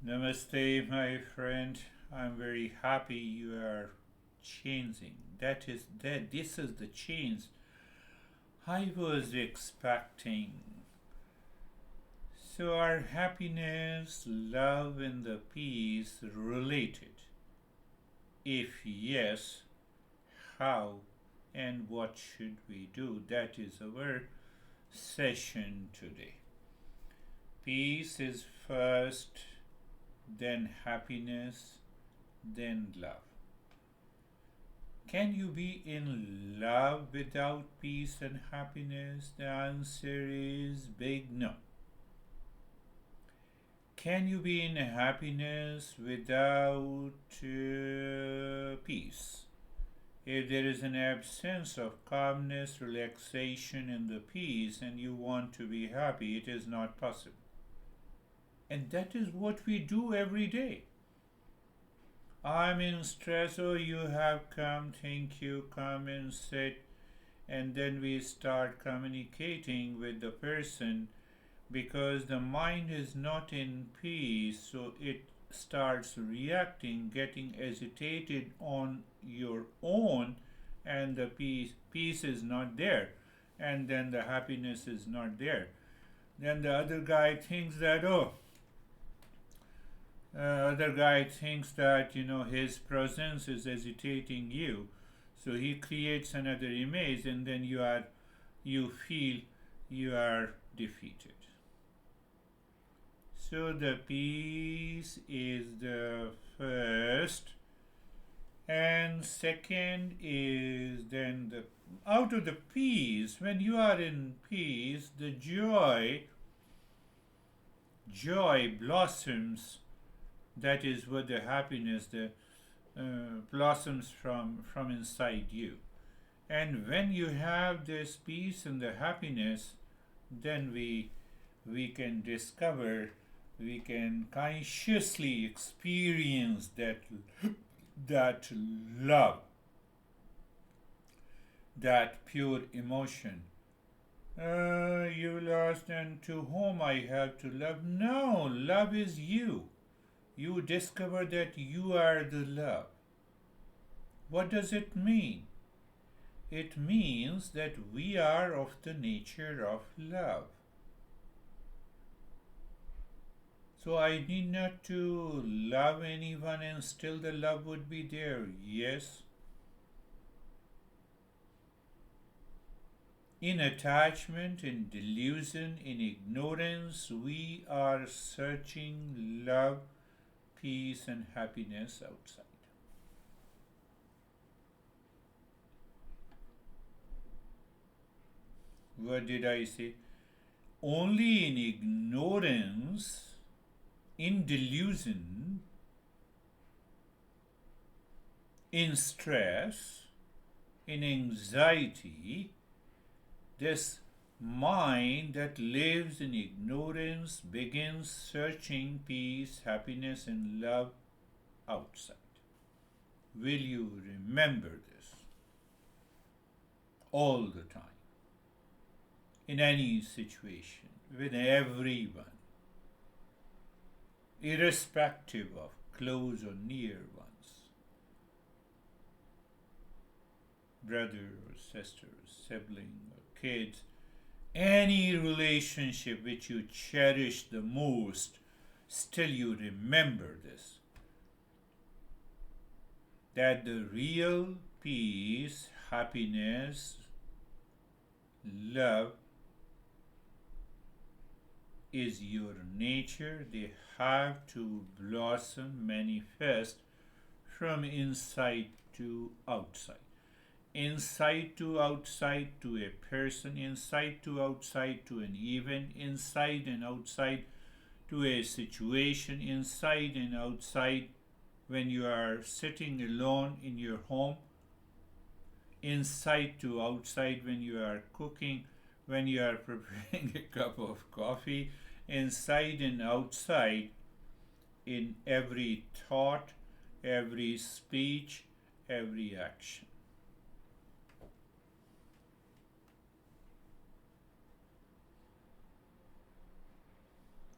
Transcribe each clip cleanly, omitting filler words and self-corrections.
Namaste, my friend. I'm very happy you are changing. This is the change I was expecting. So are happiness, love, and the peace related? If yes, how and what should we do? That is our session today. Peace is first, then happiness, then love. Can you be in love without peace and happiness? The answer is big no. Can you be in happiness without peace? If there is an absence of calmness, relaxation, and the peace, and you want to be happy, it is not possible. And that is what we do every day. I'm in stress. Oh, you have come. Thank you. Come and sit. And then we start communicating with the person because the mind is not in peace, so it starts reacting, getting agitated on your own, and the peace is not there, and then the happiness is not there. Then the other guy thinks that his presence is agitating you, so he creates another image, and then you feel you are defeated. So the peace is the first, and second is then the out of the peace. When you are in peace, the joy blossoms. That is what the happiness the blossoms from inside you. And when you have this peace and the happiness, then we can discover, we can consciously experience that love, that pure emotion. You lost, and to whom I have to love? No, love is you. You discover that you are the love. What does it mean? It means that we are of the nature of love. So I need not to love anyone and still the love would be there. Yes. In attachment, in delusion, in ignorance, we are searching love, peace, and happiness outside. What did I say? Only in ignorance, in delusion, in stress, in anxiety, this mind that lives in ignorance begins searching peace, happiness, and love outside. Will you remember this all the time? In any situation, with everyone, irrespective of close or near ones, brother or sister, sibling or kids, any relationship which you cherish the most, still you remember this. That the real peace, happiness, love is your nature. They have to blossom, manifest from inside to outside. Inside to outside to a person, inside to outside to an event, inside and outside to a situation, inside and outside when you are sitting alone in your home, inside to outside when you are cooking, when you are preparing a cup of coffee, inside and outside in every thought, every speech, every action.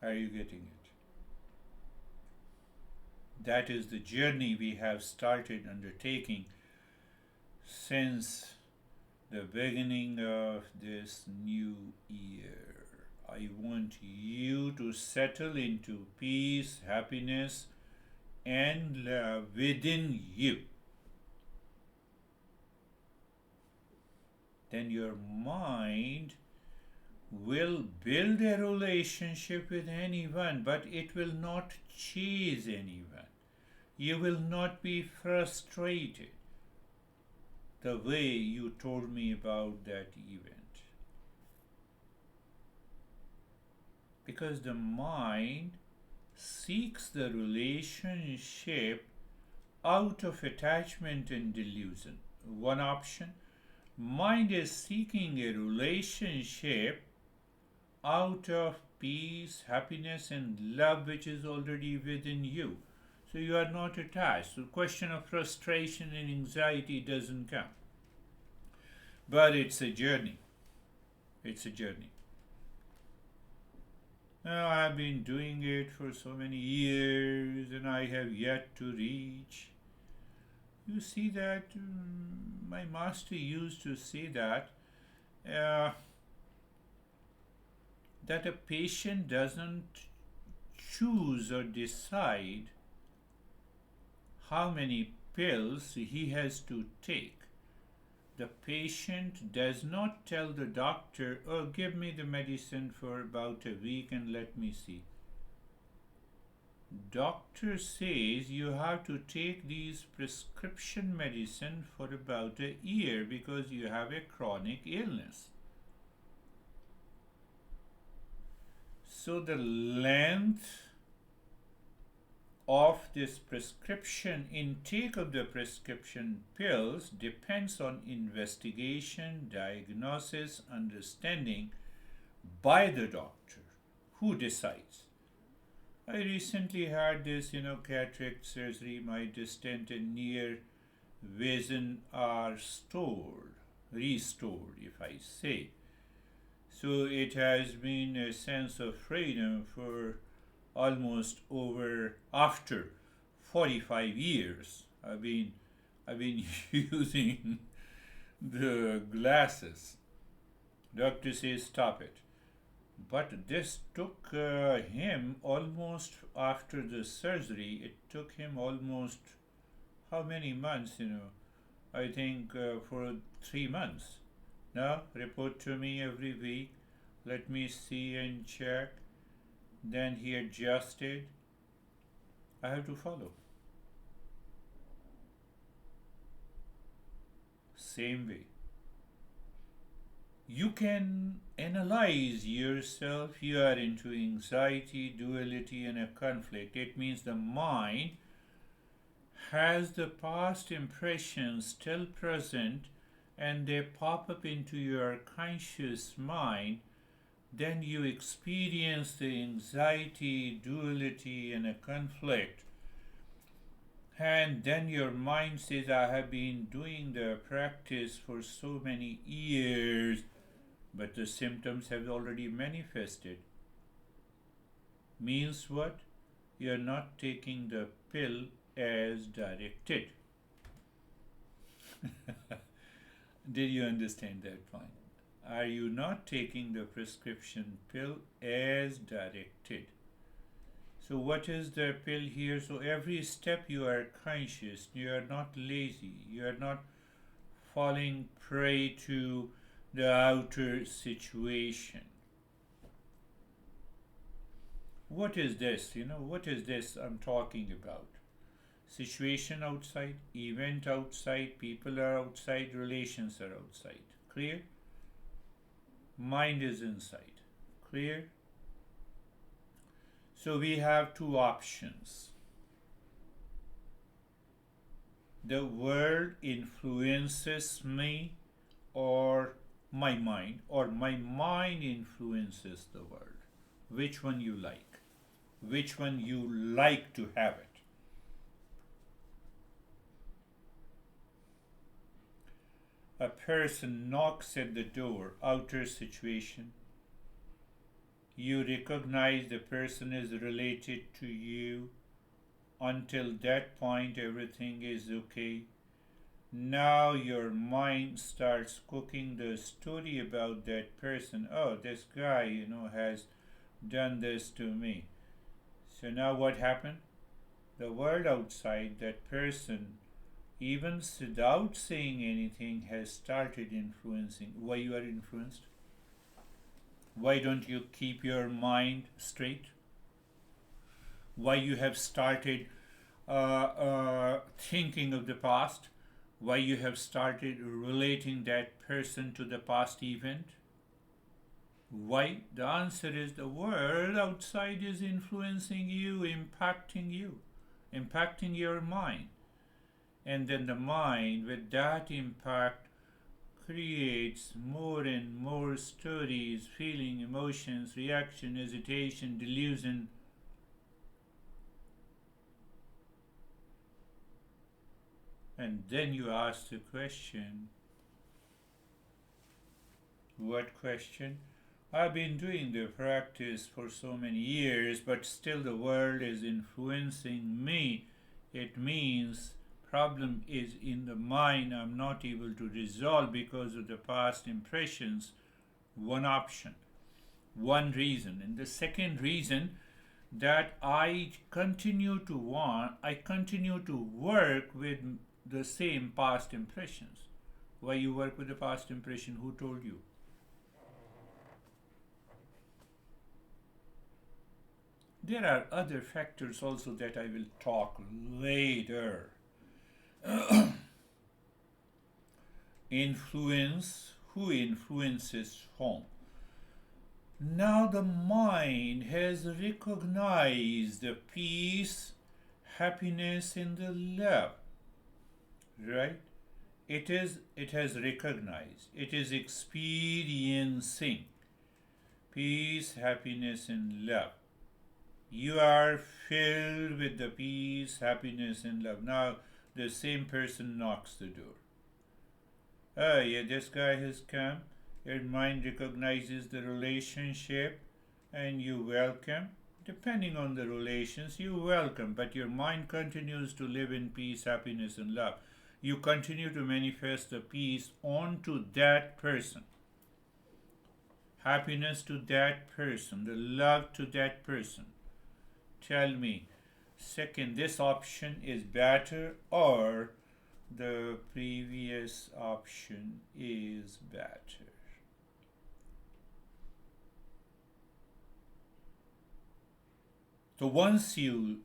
Are you getting it? That is the journey we have started undertaking since the beginning of this new year. I want you to settle into peace, happiness, and love within you. Then your mind will build a relationship with anyone, but it will not chase anyone. You will not be frustrated the way you told me about that event. Because the mind seeks the relationship out of attachment and delusion. One option, mind is seeking a relationship out of peace, happiness, and love which is already within you. So you are not attached. So the question of frustration and anxiety doesn't come. But it's a journey. It's a journey. Now, I've been doing it for so many years and I have yet to reach. You see that my master used to say uh, that a patient doesn't choose or decide how many pills he has to take. The patient does not tell the doctor, oh, give me the medicine for about a week and let me see. Doctor says you have to take these prescription medicine for about a year because you have a chronic illness. So the length of this prescription intake of the prescription pills depends on investigation, diagnosis, understanding by the doctor who decides. I recently had this, cataract surgery. My distant and near vision are restored, if I say. So it has been a sense of freedom for almost over after 45 years. I've been using the glasses. Doctor says stop it. But this took him almost after the surgery. It took him almost how many months? I think for 3 months. Now report to me every week. Let me see and check. Then he adjusted. I have to follow. Same way. You can analyze yourself. You are into anxiety, duality, and a conflict. It means the mind has the past impressions still present and they pop up into your conscious mind. Then you experience the anxiety, duality, and a conflict. And then your mind says, I have been doing the practice for so many years, but the symptoms have already manifested. Means what? You are not taking the pill as directed. Did you understand that point? Are you not taking the prescription pill as directed? So what is the pill here? So every step you are conscious, you are not lazy, you are not falling prey to the outer situation. What is this? What is this I'm talking about? Situation outside, event outside, people are outside, relations are outside. Clear? Mind is inside. Clear? So we have two options. The world influences me or my mind, or my mind influences the world. Which one you like? Which one you like to have it? A person knocks at the door, outer situation. You recognize the person is related to you. Until that point, everything is okay. Now your mind starts cooking the story about that person. Oh, this guy, has done this to me. So now what happened? The world outside, that person, even without saying anything, has started influencing. Why you are influenced? Why don't you keep your mind straight? Why you have started thinking of the past? Why you have started relating that person to the past event? Why? The answer is the world outside is influencing you, impacting your mind. And then the mind, with that impact, creates more and more stories, feeling, emotions, reaction, hesitation, delusion. And then you ask the question, what question? I've been doing the practice for so many years, but still the world is influencing me. It means problem is in the mind I'm not able to resolve because of the past impressions. One option, one reason. And the second reason, that I continue to work with the same past impressions. Why you work with the past impression? Who told you? There are other factors also that I will talk later. Influence, who influences whom? Now the mind has recognized the peace, happiness, and the love, right? It has recognized, it is experiencing peace, happiness, and love. You are filled with the peace, happiness, and love. Now the same person knocks the door. Oh, yeah, this guy has come. Your mind recognizes the relationship and you welcome. Depending on the relations, you welcome, but your mind continues to live in peace, happiness, and love. You continue to manifest the peace onto that person, happiness to that person, the love to that person. Tell me, second, this option is better or the previous option is better? So once you,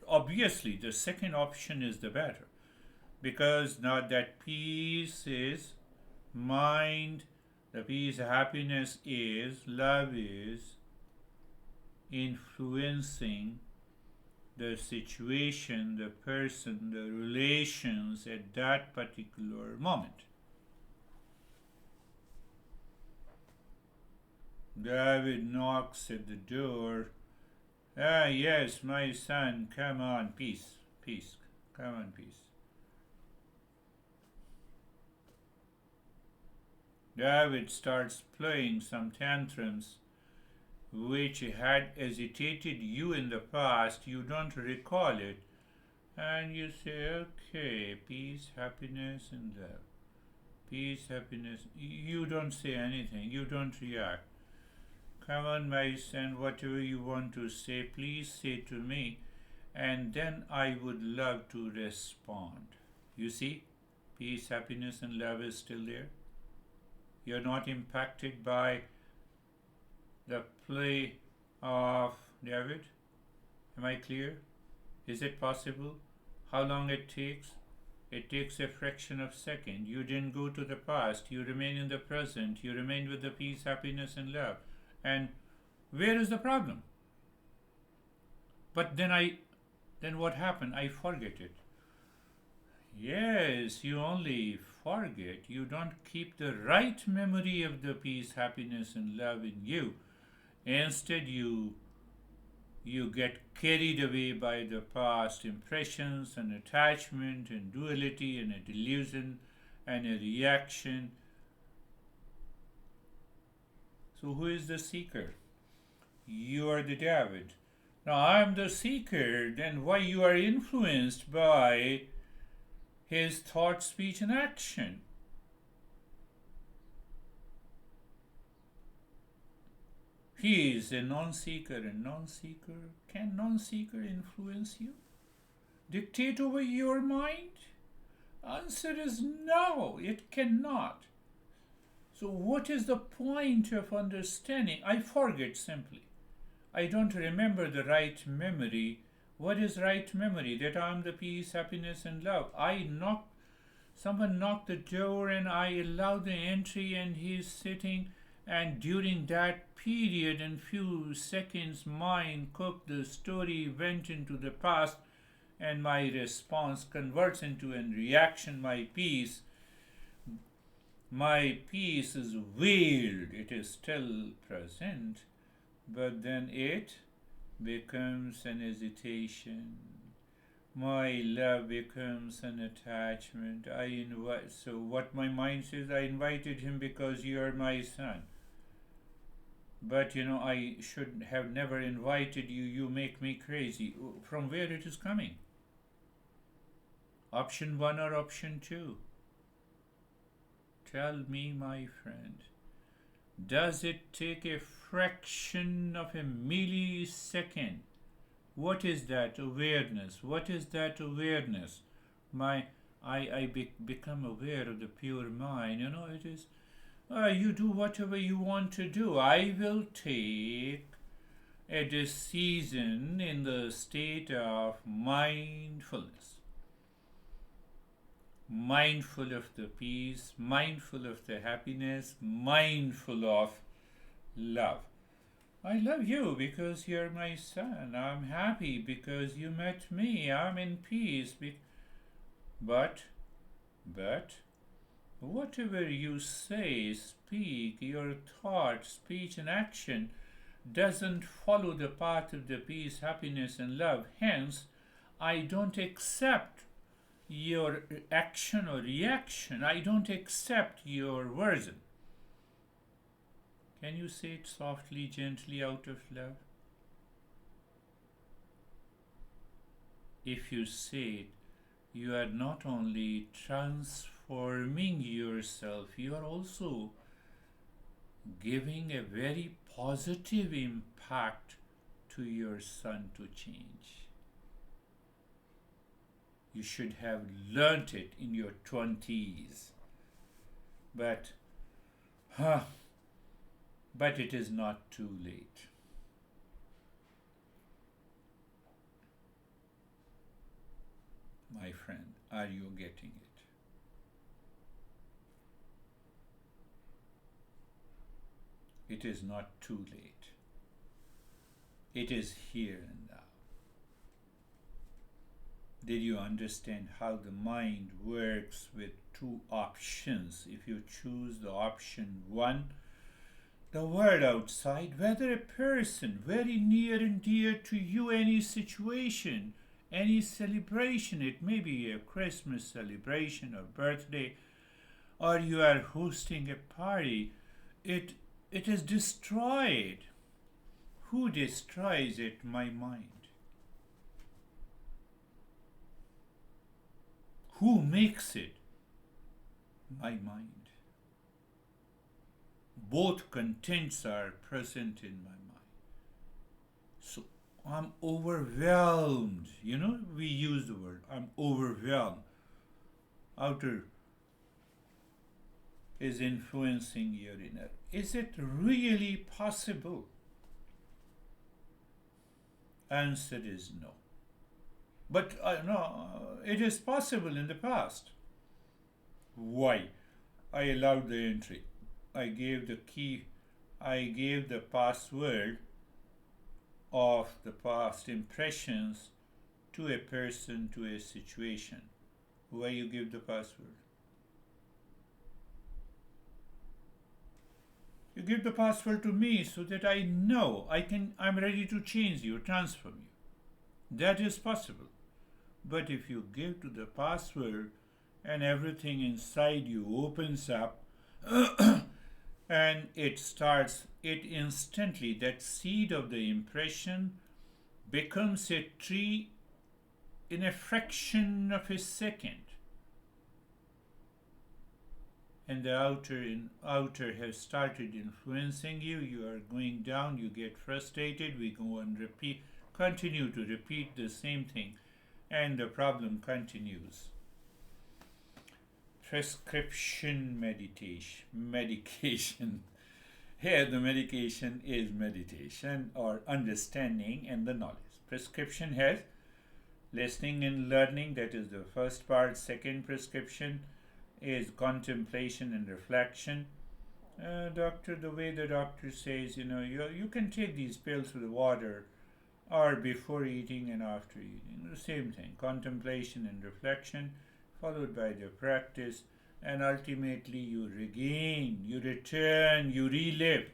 obviously the second option is the better, because now that peace is mind, the peace, happiness is, love is influencing the situation, the person, the relations at that particular moment. David knocks at the door. Ah, yes, my son, come on, peace, peace, come on, peace. David starts playing some tantrums which had agitated you in the past. You don't recall it. And you say, okay, peace, happiness, and love. Peace, happiness. You don't say anything. You don't react. Come on, my son, whatever you want to say, please say to me, and then I would love to respond. You see, peace, happiness, and love is still there. You're not impacted by the play of David. Am I clear? Is it possible? How long it takes? It takes a fraction of a second. You didn't go to the past. You remain in the present. You remain with the peace, happiness, and love. And where is the problem? But then what happened? I forget it. Yes, you only forget. You don't keep the right memory of the peace, happiness, and love in you. Instead, you get carried away by the past impressions and attachment and duality and a delusion and a reaction. So who is the seeker? You are the David. Now I am the seeker, then why you are influenced by his thought, speech, and action? He is a non-seeker, and non-seeker, can non-seeker influence you? Dictate over your mind? Answer is no, it cannot. So what is the point of understanding? I forget simply. I don't remember the right memory. What is right memory? That I am the peace, happiness, and love. Someone knocked the door and I allowed the entry and he is sitting, and during that period in few seconds mind cooked the story, went into the past, and my response converts into a reaction. My peace is veiled, it is still present, but then it becomes an hesitation. My love becomes an attachment. So what my mind says, I invited him because you are my son. But I should have never invited you. You make me crazy. From where it is coming? Option 1 or option 2? Tell me, my friend. Does it take a fraction of a millisecond? What is that awareness? What is that awareness? I become aware of the pure mind. It is, you do whatever you want to do. I will take a decision in the state of mindfulness. Mindful of the peace, mindful of the happiness, mindful of love. I love you because you're my son. I'm happy because you met me. I'm in peace. But, whatever you say, speak, your thought, speech, and action doesn't follow the path of the peace, happiness, and love. Hence, I don't accept your action or reaction. I don't accept your version. Can you say it softly, gently, out of love? If you say it, you are not only transforming yourself, you are also giving a very positive impact to your son to change. You should have learnt it in your 20s. But it is not too late. My friend, are you getting it? It is not too late. It is here and now. Did you understand how the mind works with two options? If you choose the option 1, the world outside, whether a person very near and dear to you, any situation, any celebration, it may be a Christmas celebration or birthday, or you are hosting a party, it is destroyed. Who destroys it? My mind. Who makes it? My mind. Both contents are present in my mind. So I'm overwhelmed. We use the word, I'm overwhelmed. Outer is influencing your inner. Is it really possible? Answer is no. But no, it is possible in the past. Why? I allowed the entry. I gave the key. I gave the password of the past impressions to a person, to a situation. Why you give the password? You give the password to me so that I know I'm ready to change you, transform you. That is possible. But if you give to the password and everything inside you opens up and it instantly, that seed of the impression becomes a tree in a fraction of a second. And the outer has started influencing you. You are going down, you get frustrated, we go and continue to repeat the same thing, and the problem continues. Prescription medication. Here the medication is meditation or understanding and the knowledge. Prescription has listening and learning, that is the first part. Second prescription is contemplation and reflection. The way the doctor says, you can take these pills with water or before eating and after eating. The same thing, contemplation and reflection, followed by the practice, and ultimately you regain, you return, you relive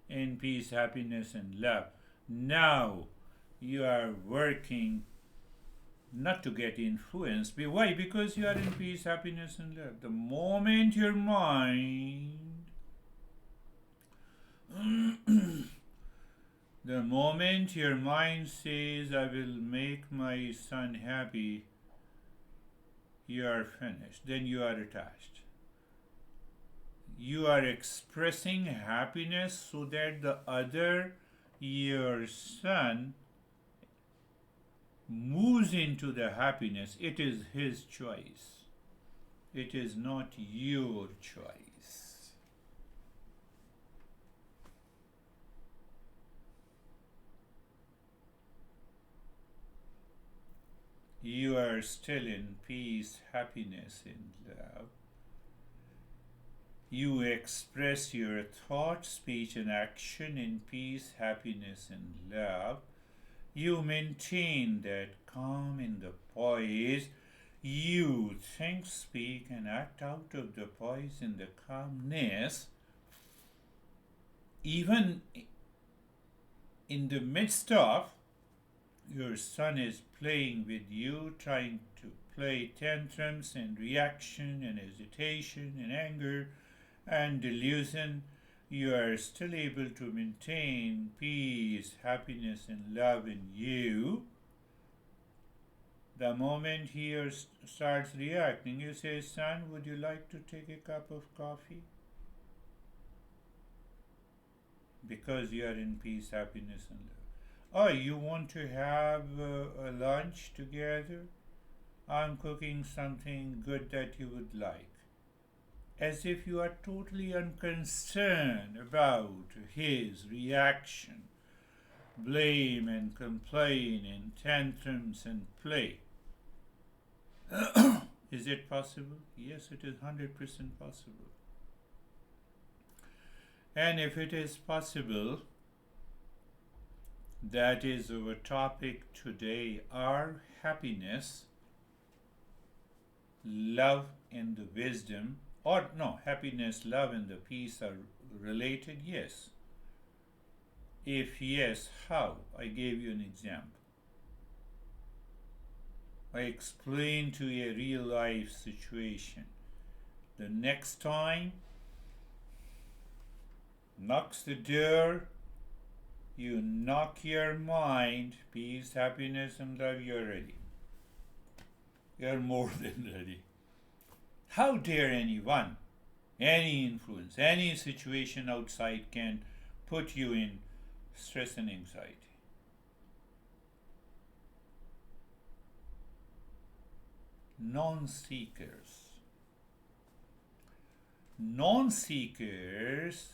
in peace, happiness, and love. Now you are working not to get influenced. Why? Because you are in peace, happiness, and love. The moment your mind the moment your mind says, I will make my son happy, you are finished. Then you are attached. You are expressing happiness so that the other, your son, moves into the happiness. It is his choice. It is not your choice. You are still in peace, happiness, and love. You express your thought, speech, and action in peace, happiness, and love. You maintain that calm in the poise. You think, speak, and act out of the poise in the calmness. Even in the midst of your son is playing with you, trying to play tantrums and reaction and hesitation and anger and delusion, you are still able to maintain peace, happiness, and love in you. The moment he starts reacting, you say, son, would you like to take a cup of coffee? Because you are in peace, happiness, and love. Oh, you want to have a lunch together? I'm cooking something good that you would like. As if you are totally unconcerned about his reaction, blame and complain and tantrums and play. Is it possible? Yes, it is 100% possible. And if it is possible, that is our topic today. Our happiness, love, and the wisdom, or no, happiness, love, and the peace are related? Yes. If yes, how? I gave you an example. I explained to you a real life situation. The next time knocks the door, you knock your mind, peace, happiness, and love, you're ready. You're more than ready. How dare anyone, any influence, any situation outside can put you in stress and anxiety? Non-seekers. Non-seekers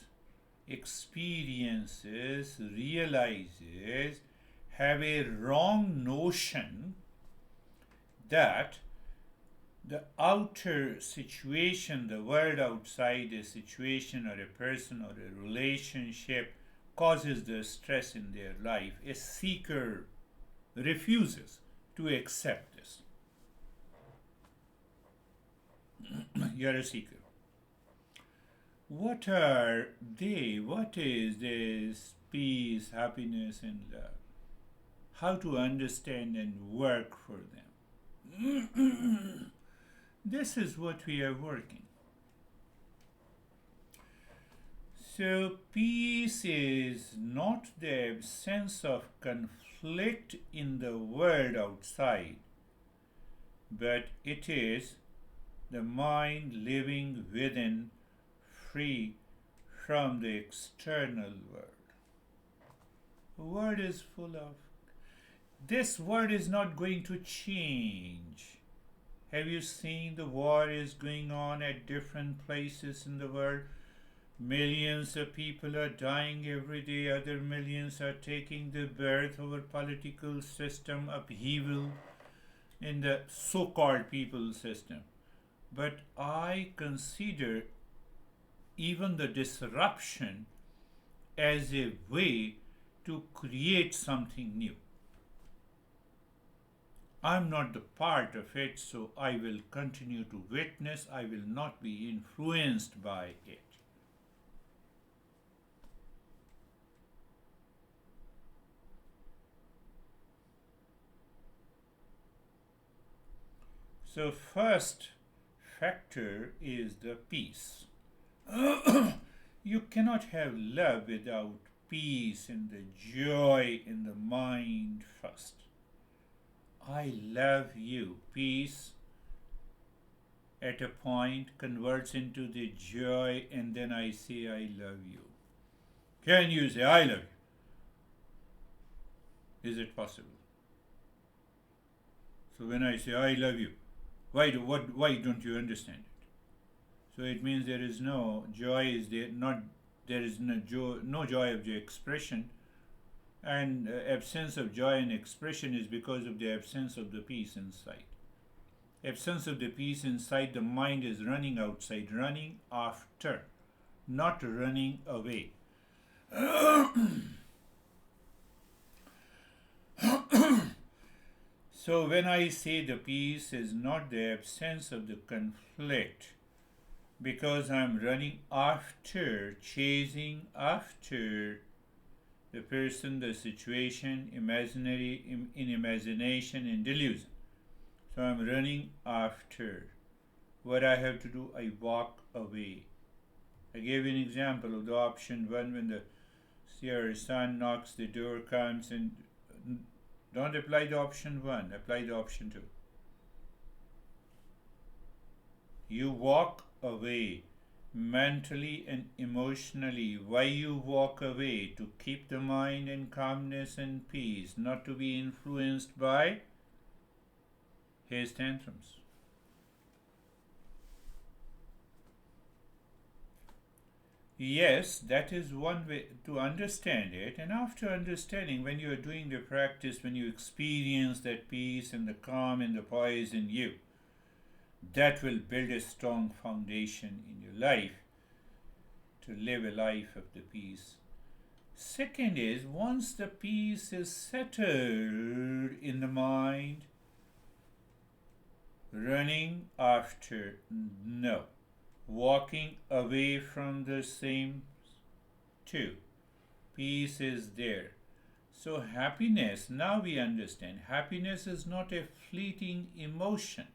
experiences, realizes, have a wrong notion that the outer situation, the world outside, a situation or a person or a relationship causes the stress in their life. A seeker refuses to accept this. You're a seeker. What are they? What is this peace, happiness, and love? How to understand and work for them? This is what we are working. So peace is not the absence of conflict conflict in the world outside, but it is the mind living within, free from the external world. The world is full of. This world is not going to change. Have you seen the war is going on at different places in the world? Millions of people are dying every day. Other millions are taking the birth over political system upheaval in the so-called people system. But I consider even the disruption as a way to create something new. I'm not the part of it, so I will continue to witness. I will not be influenced by it. So first factor is the peace. You cannot have love without peace and the joy in the mind first. I love you. Peace at a point converts into the joy, and then I say I love you. Can you say I love you? Is it possible? So when I say I love you, why don't you understand it? So it means there is no joy is there not there is no joy of the expression, and absence of joy and expression is because of the absence of the peace inside. Absence of the peace inside, the mind is running outside, running after, not running away. So when I say the peace is not the absence of the conflict, because I'm running after, chasing after the person, the situation, imaginary, in imagination, in delusion. So I'm running after. What I have to do, I walk away. I gave you an example of the option one when your son knocks, the door comes, and don't apply the option one, apply the option two. You walk away mentally and emotionally. Why you walk away? To keep the mind in calmness and peace, not to be influenced by his tantrums. Yes, that is one way to understand it. And after understanding, when you are doing the practice, when you experience that peace and the calm and the poise in you, that will build a strong foundation in your life to live a life of the peace. Second is, once the peace is settled in the mind, running after, no. Walking away from the same, two. Peace is there. So happiness, now we understand, happiness is not a fleeting emotion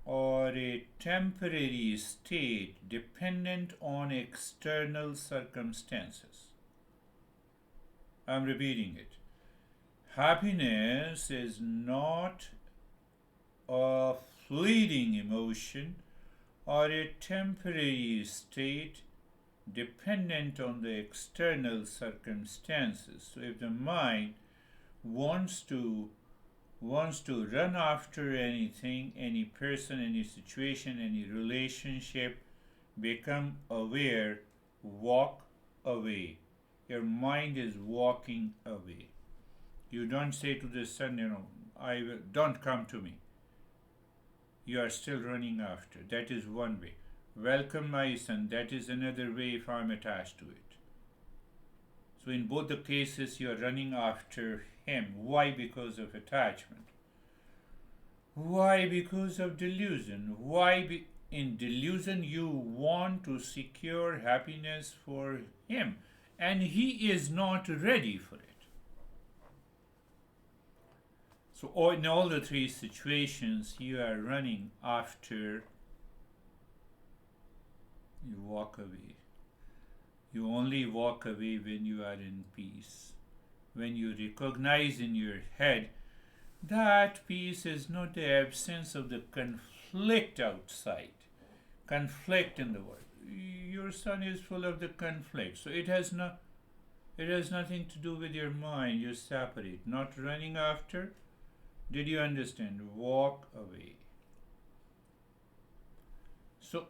or a temporary state dependent on external circumstances. I'm repeating it. Happiness is not a fleeting emotion or a temporary state dependent on the external circumstances. So if the mind wants to run after anything, any person, any situation, any relationship, become aware, walk away. Your mind is walking away. You don't say to the son, don't come to me. You are still running after. That is one way. Welcome my son. That is another way if I'm attached to it. So in both the cases, you are running after him. Why? Because of attachment. Why? Because of delusion. Why? In delusion, you want to secure happiness for him, and he is not ready for it. So in all the three situations, you are running after, you walk away. You only walk away when you are in peace. when you recognize in your head that peace is not the absence of the conflict outside, conflict in the world. Your son is full of the conflict, so it has nothing to do with your mind. You separate, not running after. Did you understand? Walk away. So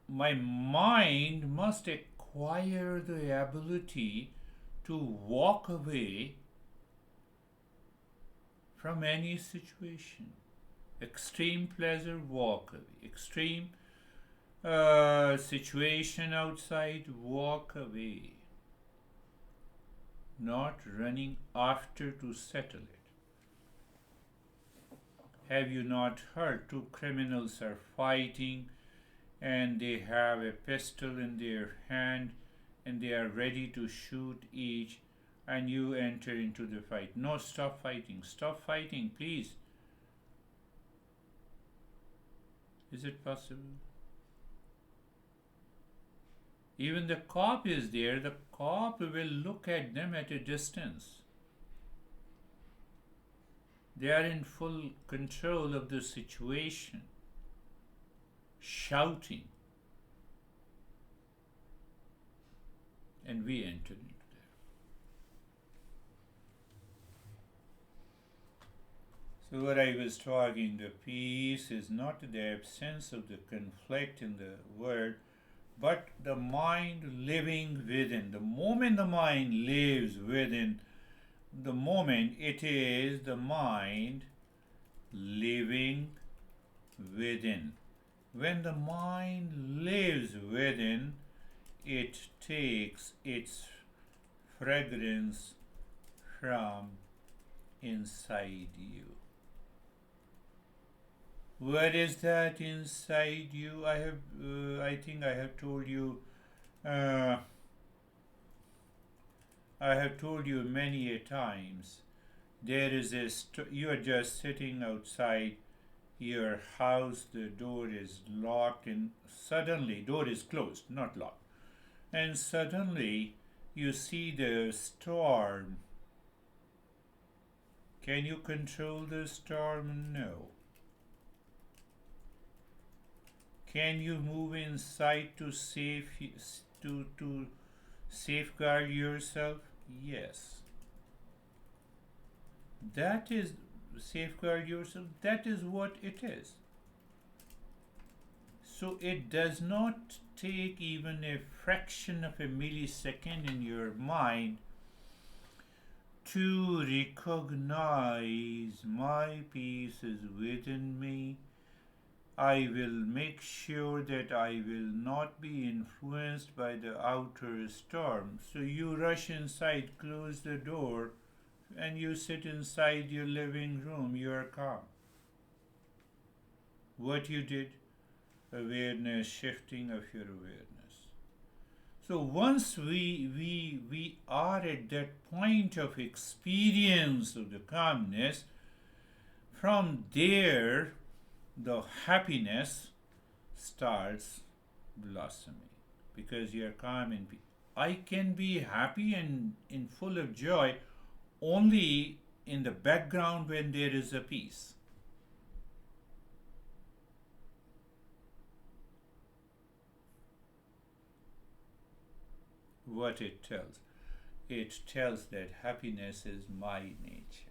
my mind must acquire the ability to walk away from any situation. Extreme pleasure, walk away. Extreme situation outside, walk away. Not running after to settle it. Have you not heard two criminals are fighting and they have a pistol in their hand and they are ready to shoot each, and you enter into the fight? No, stop fighting. Stop fighting, please. Is it possible? Even the cop is there. The cop will look at them at a distance. They are in full control of the situation, shouting, and we enter into there. So what I was talking, the peace is not the absence of the conflict in the world, but the mind living within. The moment the mind lives within, the moment it is the mind living within. When the mind lives within, it takes its fragrance from inside you. What is that inside you? I think I have told you. I have told you many a times. There is you are just sitting outside your house. The door is locked, and suddenly door is closed, not locked. And suddenly you see the storm. Can you control the storm? No. Can you move inside to safeguard yourself? Yes. That is safeguard yourself. That is what it is. So it does not take even a fraction of a millisecond in your mind to recognize my peace is within me. I will make sure that I will not be influenced by the outer storm. So you rush inside, close the door, and you sit inside your living room. You are calm. What you did? Awareness, shifting of your awareness. So once we are at that point of experience of the calmness, from there the happiness starts blossoming because you are calm and peace. I can be happy and in full of joy only in the background when there is a peace. What it tells? It tells that happiness is my nature.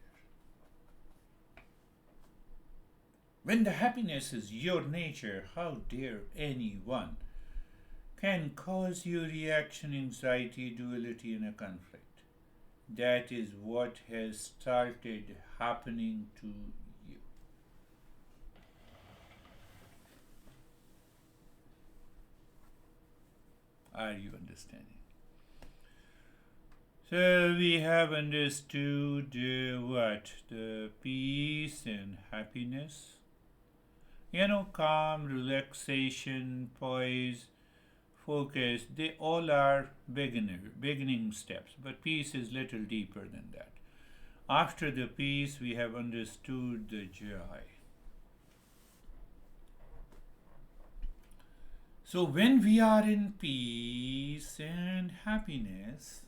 When the happiness is your nature, how dare anyone can cause you reaction, anxiety, duality, and a conflict? That is what has started happening to you. Are you understanding? So we have understood what? The peace and happiness. Calm, relaxation, poise, focus, they all are beginning steps, but peace is little deeper than that. After the peace, we have understood the joy. So when we are in peace and happiness,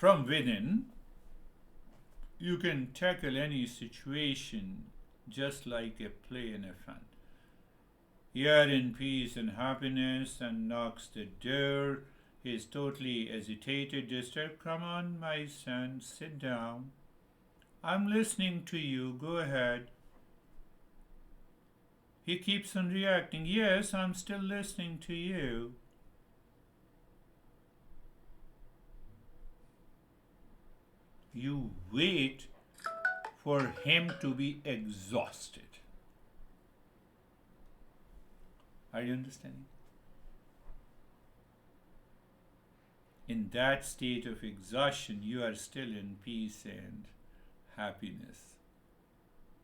from within, you can tackle any situation just like a play and a fun. You are in peace and happiness and knocks the door. He is totally agitated, disturbed. Come on, my son, sit down. I'm listening to you. Go ahead. He keeps on reacting. Yes, I'm still listening to you. You wait for him to be exhausted. Are you understanding? In that state of exhaustion, you are still in peace and happiness.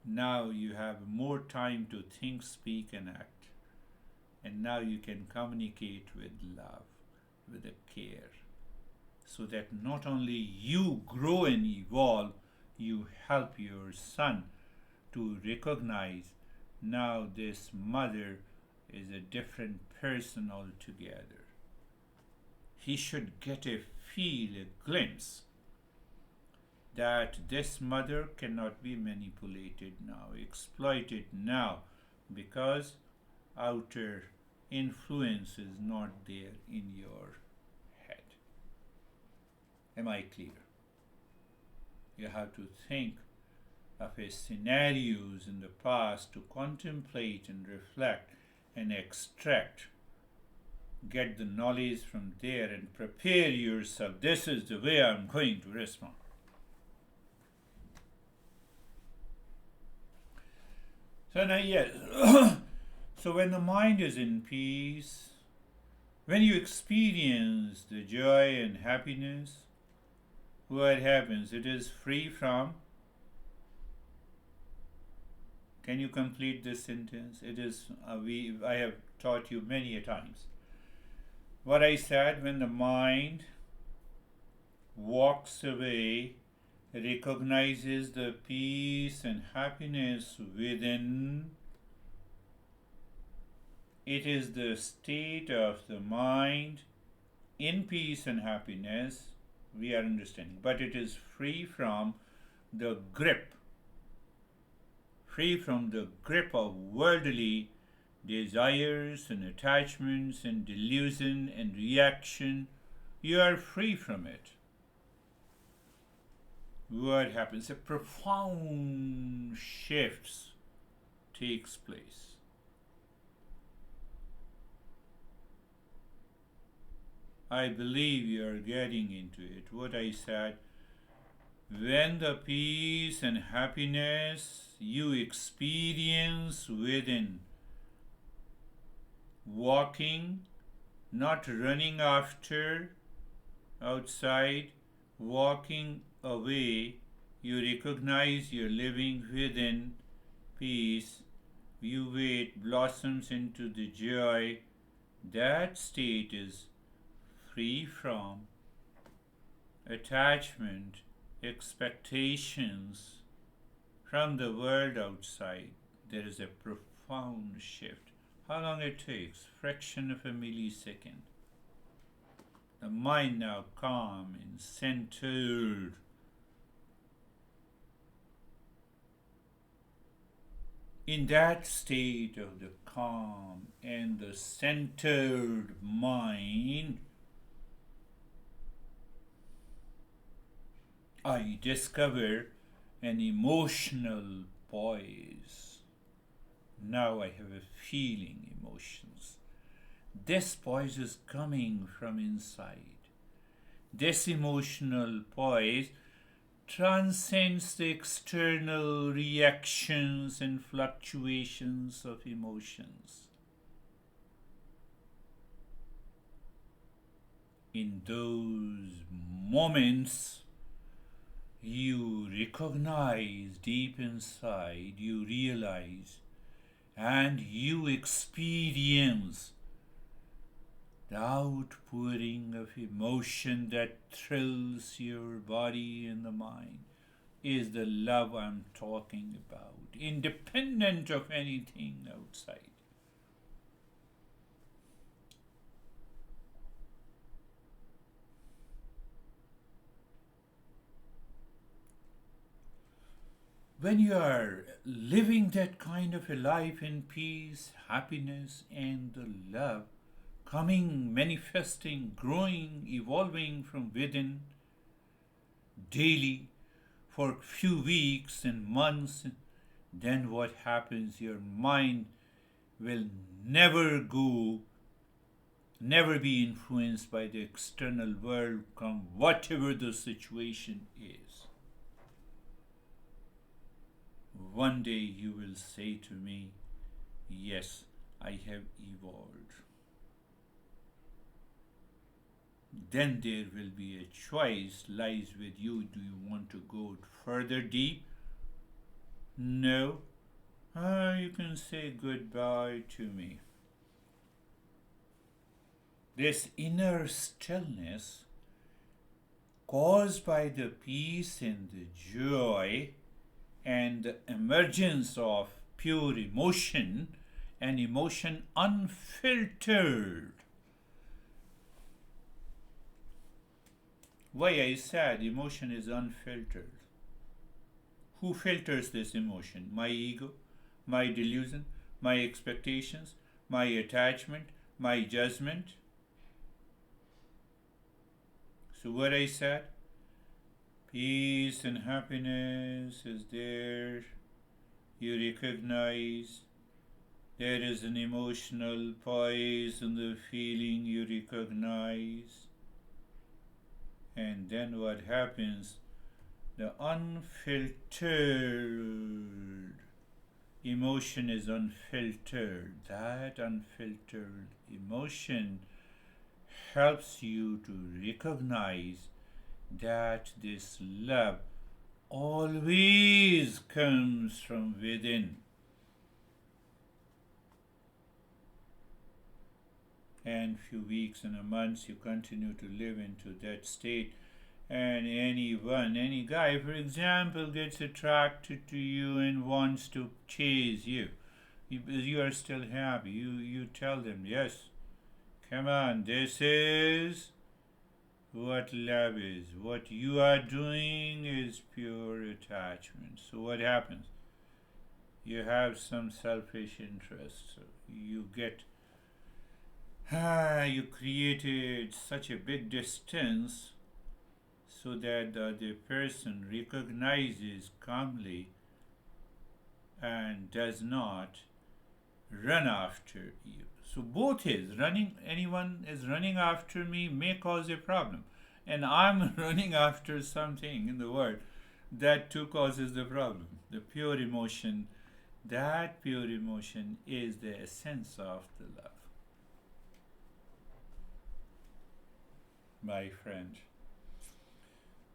Now you have more time to think, speak, and act. And now you can communicate with love, with a care, so that not only you grow and evolve, you help your son to recognize now this mother is a different person altogether. He should get a feel, a glimpse that this mother cannot be manipulated now, exploited now, because outer influence is not there in your head. Am I clear? You have to think of a scenarios in the past to contemplate and reflect and extract. Get the knowledge from there and prepare yourself. This is the way I'm going to respond. So now, yes. So when the mind is in peace, when you experience the joy and happiness, what happens? It is free from. Can you complete this sentence? It is. I have taught you many a times. What I said, when the mind walks away, recognizes the peace and happiness within, it is the state of the mind in peace and happiness, we are understanding, but it is free from the grip of worldly desires and attachments and delusion and reaction. You are free from it. What happens? A profound shift takes place. I believe you are getting into it. What I said, when the peace and happiness you experience within, walking, not running after outside, walking away, you recognize you're living within peace, you wait, blossoms into the joy. That state is free from attachment, expectations from the world outside. There is a profound shift. How long it takes? Fraction of a millisecond. The mind now calm and centered. In that state of the calm and the centered mind, I discover an emotional poise. Now I have a feeling emotions. This poise is coming from inside. This emotional poise transcends the external reactions and fluctuations of emotions. In those moments, you recognize deep inside, you realize, and you experience the outpouring of emotion that thrills your body and the mind is the love I'm talking about, independent of anything outside. when you are living that kind of a life in peace, happiness, and the love, coming, manifesting, growing, evolving from within daily for few weeks and months, then what happens? Your mind will never go, never be influenced by the external world, come whatever the situation is. One day you will say to me, yes, I have evolved. Then there will be a choice lies with you. Do you want to go further deep? No. You can say goodbye to me. This inner stillness caused by the peace and the joy and the emergence of pure emotion, and emotion unfiltered. Why I said emotion is unfiltered. Who filters this emotion? My ego, my delusion, my expectations, my attachment, my judgment. So what I said, peace and happiness is there. You recognize there is an emotional poise in the feeling you recognize. And then what happens? The unfiltered emotion is unfiltered. That unfiltered emotion helps you to recognize that this love always comes from within. And few weeks and a month you continue to live into that state, and any guy, for example, gets attracted to you and wants to chase you, you are still happy. You tell them, yes, come on, this is what love is. What you are doing is pure attachment. So what happens? You have some selfish interest. So you get you created such a big distance so that the other person recognizes calmly and does not run after you. So both is running, anyone is running after me may cause a problem. And I'm running after something in the world that too causes the problem. The pure emotion, that pure emotion is the essence of the love. My friend,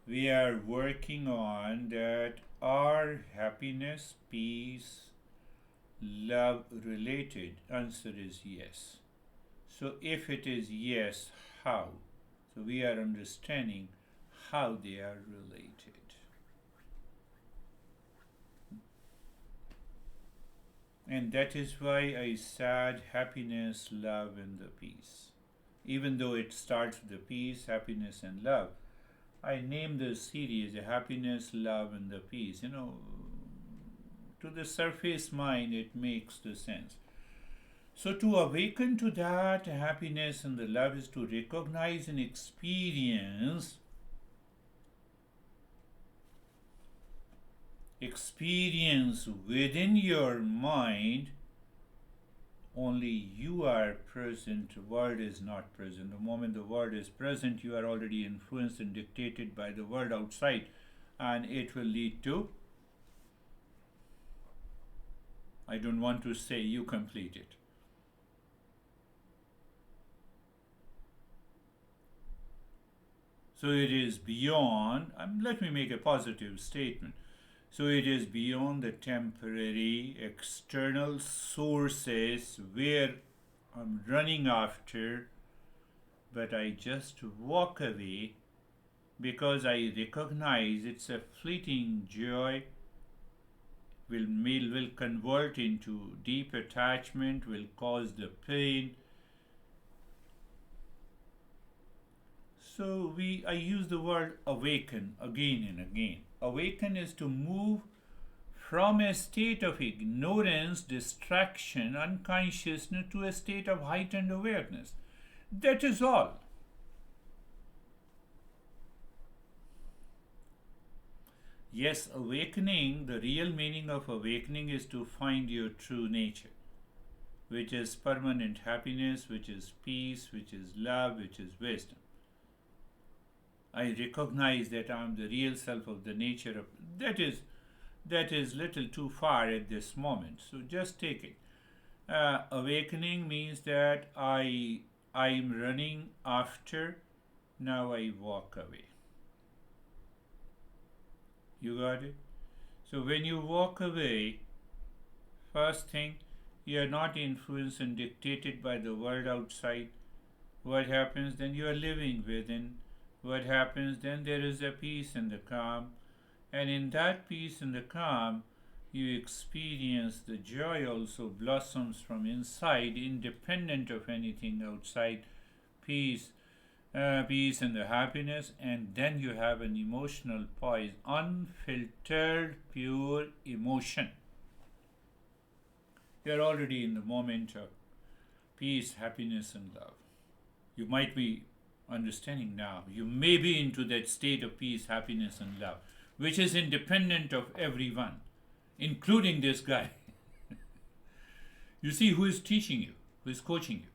we are working on that our happiness, peace, love related? Answer is yes. So if it is yes, how? So we are understanding how they are related. And that is why I said happiness, love, and the peace. Even though it starts with the peace, happiness, and love, I named the series Happiness, Love, and the Peace. To the surface mind, it makes the sense. So, to awaken to that happiness and the love is to recognize and experience within your mind. Only you are present, the world is not present. The moment the world is present, you are already influenced and dictated by the world outside, and it will lead to, I don't want to say you complete it. So it is beyond, let me make a positive statement. So it is beyond the temporary external sources where I'm running after, but I just walk away because I recognize it's a fleeting joy, will convert into deep attachment, will cause the pain. So I use the word awaken again and again. Awaken is to move from a state of ignorance, distraction, unconsciousness to a state of heightened awareness. That is all. Yes, awakening, the real meaning of awakening is to find your true nature, which is permanent happiness, which is peace, which is love, which is wisdom. I recognize that I am the real self of the nature of that is little too far at this moment. So just take it. Awakening means that I'm running after. Now I walk away. You got it? So when you walk away, first thing, you are not influenced and dictated by the world outside. What happens then? You are living within. What happens then? There is a peace and the calm. And in that peace and the calm, you experience the joy also blossoms from inside, independent of anything outside. Peace, peace and the happiness, and then you have an emotional poise, unfiltered, pure emotion. You are already in the moment of peace, happiness, and love. You might be understanding now. You may be into that state of peace, happiness, and love, which is independent of everyone, including this guy. You see who is teaching you, who is coaching you.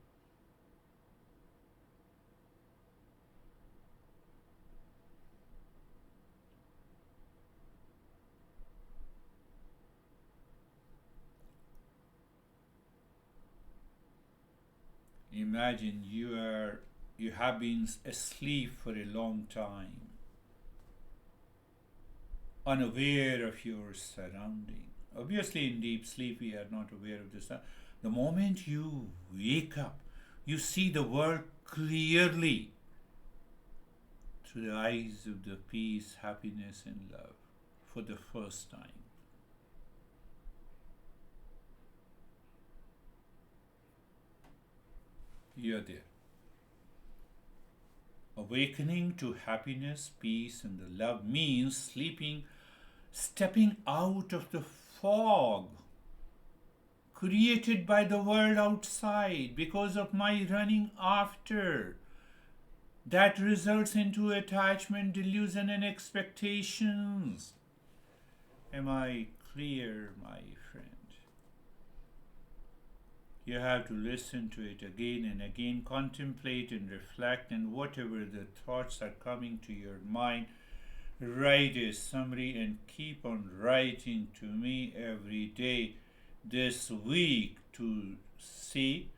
Imagine you have been asleep for a long time, unaware of your surrounding. Obviously, in deep sleep, we are not aware of this. The moment you wake up, you see the world clearly through the eyes of the peace, happiness, and love for the first time. You are there. Awakening to happiness, peace, and the love means stepping out of the fog created by the world outside because of my running after. That results into attachment, delusion, and expectations. Am I clear, my friend? You have to listen to it again and again, contemplate and reflect, and whatever the thoughts are coming to your mind, write a summary and keep on writing to me every day this week to see.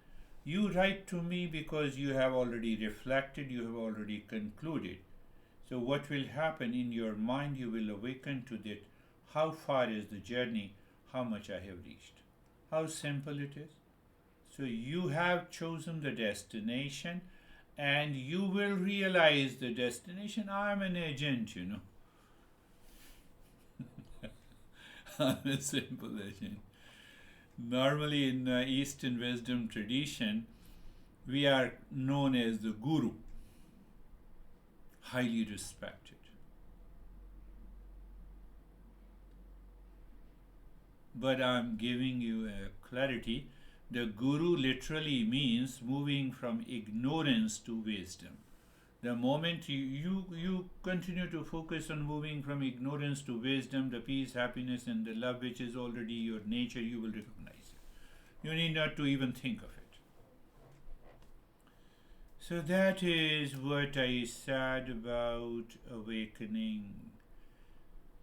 You write to me because you have already reflected, you have already concluded. So what will happen in your mind, you will awaken to that. How far is the journey? How much I have reached? How simple it is. So you have chosen the destination and you will realize the destination. I'm an agent, I'm a simple agent. Normally in Eastern wisdom tradition, we are known as the guru, highly respected. But I'm giving you a clarity. The guru literally means moving from ignorance to wisdom. The moment you continue to focus on moving from ignorance to wisdom, the peace, happiness, and the love which is already your nature, you will recognize it. You need not to even think of it. So that is what I said about awakening.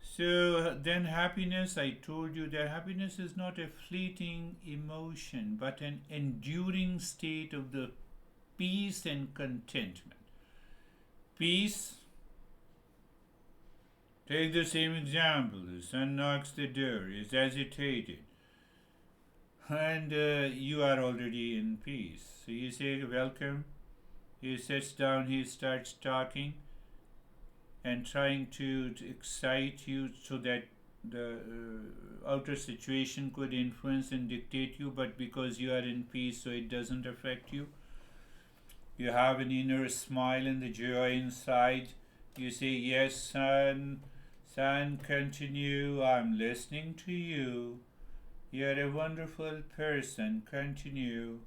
So then happiness, I told you that happiness is not a fleeting emotion, but an enduring state of the peace and contentment. Peace, take the same example. The son knocks the door, is agitated, and you are already in peace. So you say, welcome. He sits down, he starts talking and trying to excite you so that the outer situation could influence and dictate you, but because you are in peace, so it doesn't affect you. You have an inner smile and the joy inside. You say, yes, son, Son, continue. I'm listening to you. You're a wonderful person. Continue.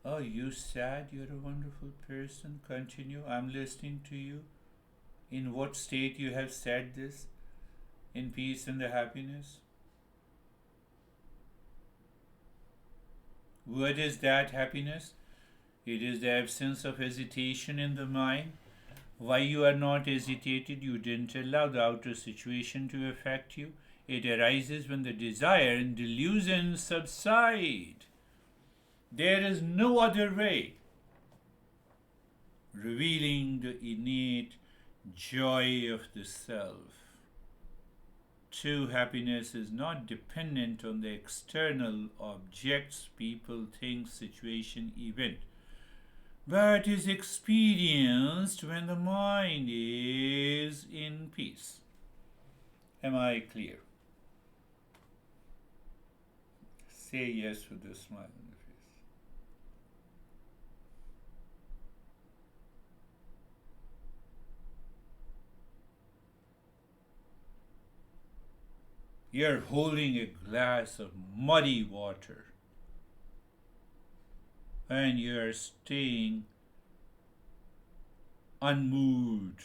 Oh, you said you're a wonderful person. Continue. I'm listening to you. In what state you have said this? In peace and the happiness? What is that happiness? It is the absence of hesitation in the mind. Why you are not hesitated? You didn't allow the outer situation to affect you. It arises when the desire and delusion subside. There is no other way. Revealing the innate joy of the self. True happiness is not dependent on the external objects, people, things, situation, event, but is experienced when the mind is in peace. Am I clear? Say yes with a smile on your face. You're holding a glass of muddy water and you're staying unmoved,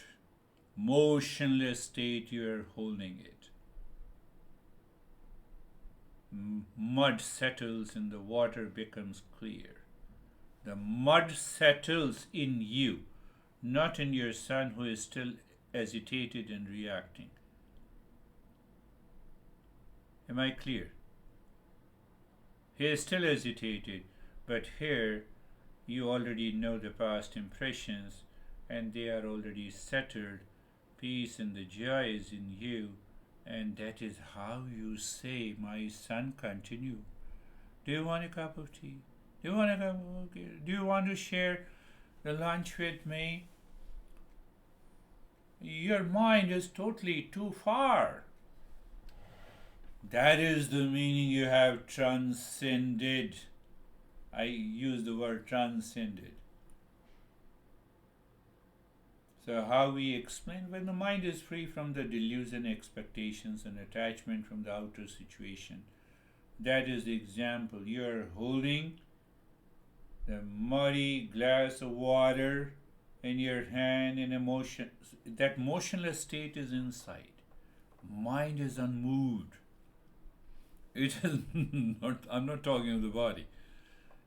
motionless state, you're holding it. Mud settles and the water becomes clear. The mud settles in you, not in your son who is still agitated and reacting. Am I clear? He is still agitated, but here you already know the past impressions and they are already settled. Peace and the joy is in you, and that is how you say, my son, continue. Do you want a cup of tea? Do you want to share the lunch with me? Your mind is totally too far. That is the meaning you have transcended. I use the word transcended. So how we explain? When the mind is free from the delusion, expectations and attachment from the outer situation. That is the example. You are holding the muddy glass of water in your hand in emotion. That motionless state is inside. Mind is unmoved. It is not, I'm not talking of the body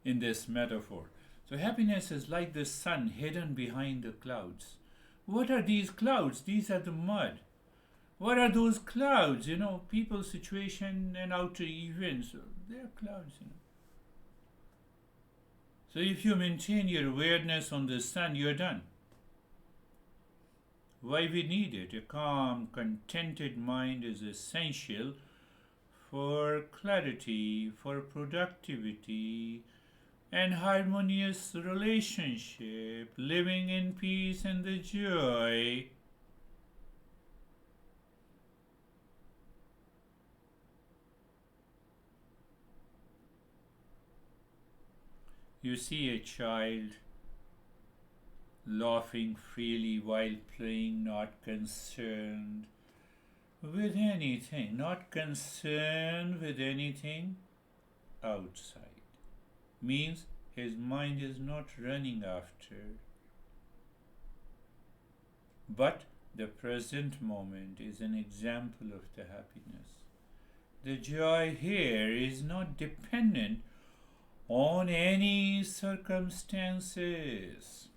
in this metaphor. So happiness is like the sun hidden behind the clouds. What are these clouds? These are the mud. What are those clouds? People, situation, and outer events. They are clouds, So if you maintain your awareness on the sun, you're done. Why we need it? A calm, contented mind is essential for clarity, for productivity, and harmonious relationship, living in peace and the joy. You see a child laughing freely while playing, not concerned with anything, not concerned with anything outside. Means his mind is not running after. But the present moment is an example of the happiness. The joy here is not dependent on any circumstances.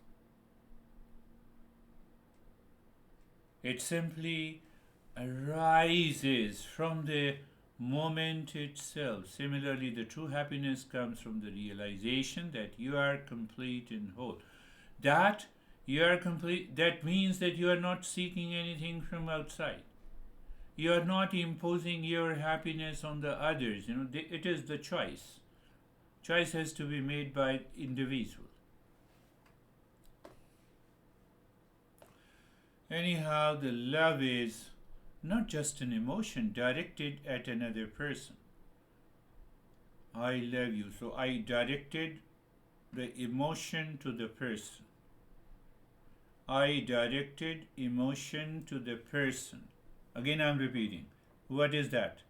It simply arises from the moment itself. Similarly, the true happiness comes from the realization that you are complete and whole. That you are complete, that means that you are not seeking anything from outside. You are not imposing your happiness on the others. It is the choice. Choice has to be made by individual. Anyhow, the love is not just an emotion directed at another person. I love you. So I directed the emotion to the person. I directed emotion to the person. Again, I'm repeating. What is that?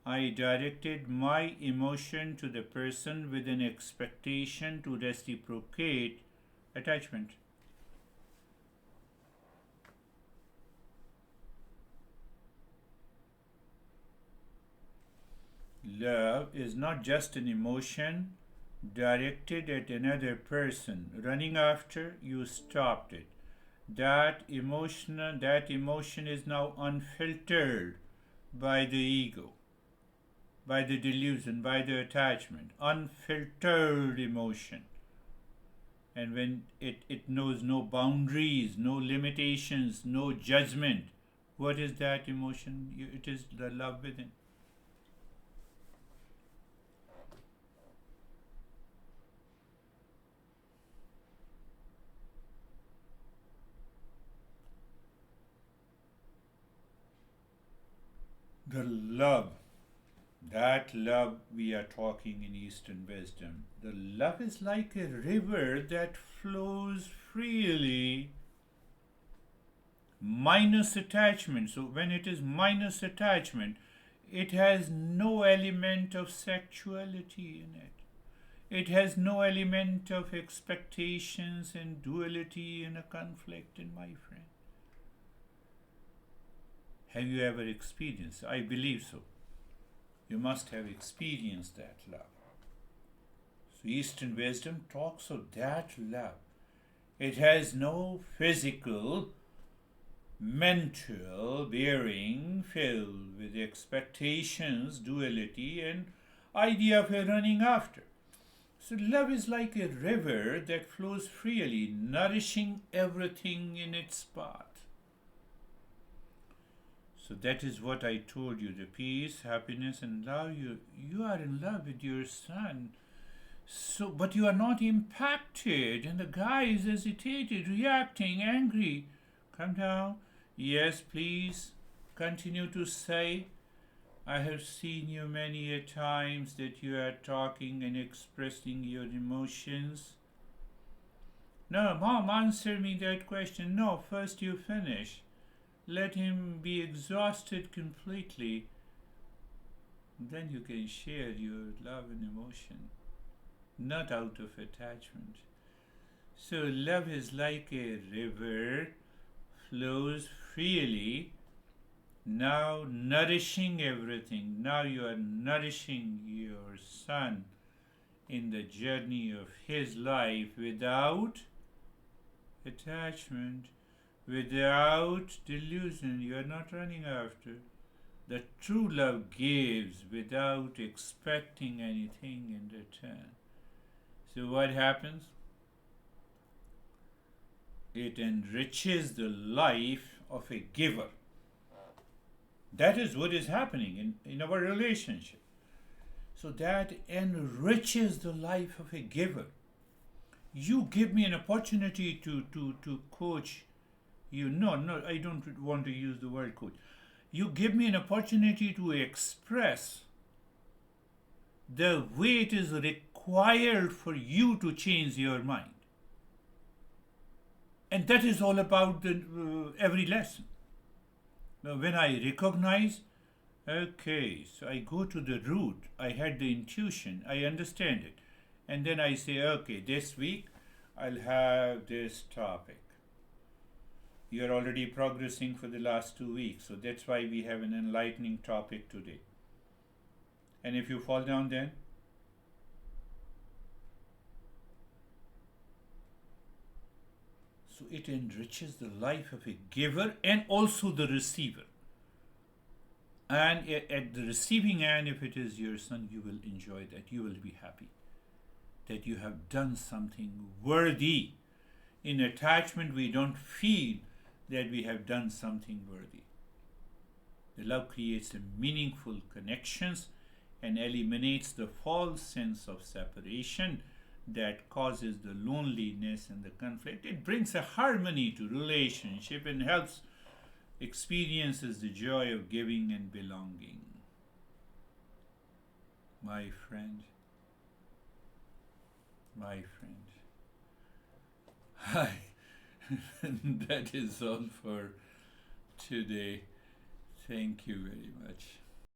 I directed my emotion to the person with an expectation to reciprocate attachment. Love is not just an emotion directed at another person. Running after, you stopped it. That emotion is now unfiltered by the ego, by the delusion, by the attachment. Unfiltered emotion. And when it knows no boundaries, no limitations, no judgment, what is that emotion? It is the love within. The love, that love we are talking in Eastern wisdom, the love is like a river that flows freely, minus attachment. So when it is minus attachment, it has no element of sexuality in it. It has no element of expectations and duality and a conflict in my friend. Have you ever experienced? I believe so. You must have experienced that love. So Eastern wisdom talks of that love. It has no physical, mental bearing filled with expectations, duality, and idea of a running after. So love is like a river that flows freely, nourishing everything in its path. So that is what I told you, the peace, happiness, and love. You are in love with your son. So, but you are not impacted, and the guy is hesitated, reacting, angry. Come down. Yes, please. Continue to say. I have seen you many a times that you are talking and expressing your emotions. No, Mom, answer me that question. No, first you finish. Let him be exhausted completely. Then you can share your love and emotion, not out of attachment. So love is like a river, flows freely, now nourishing everything. Now you are nourishing your son in the journey of his life without attachment, without delusion. You are not running after. The true love gives without expecting anything in return. So what happens? It enriches the life of a giver. That is what is happening in our relationship. So that enriches the life of a giver. You give me an opportunity to coach you. No, I don't want to use the word coach. You give me an opportunity to express the way it is required for you to change your mind. And that is all about every lesson. Now, when I recognize, okay, so I go to the root, I had the intuition, I understand it. And then I say, okay, this week I'll have this topic. You're already progressing for the last 2 weeks, so that's why we have an enlightening topic today. And if you fall down, then so it enriches the life of a giver and also the receiver. And at the receiving end, if it is your son, you will enjoy that. You will be happy that you have done something worthy. In attachment, we don't feel that we have done something worthy. The love creates a meaningful connections and eliminates the false sense of separation that causes the loneliness and the conflict. It brings a harmony to relationship and helps experiences the joy of giving and belonging. My friend, That is all for today. Thank you very much.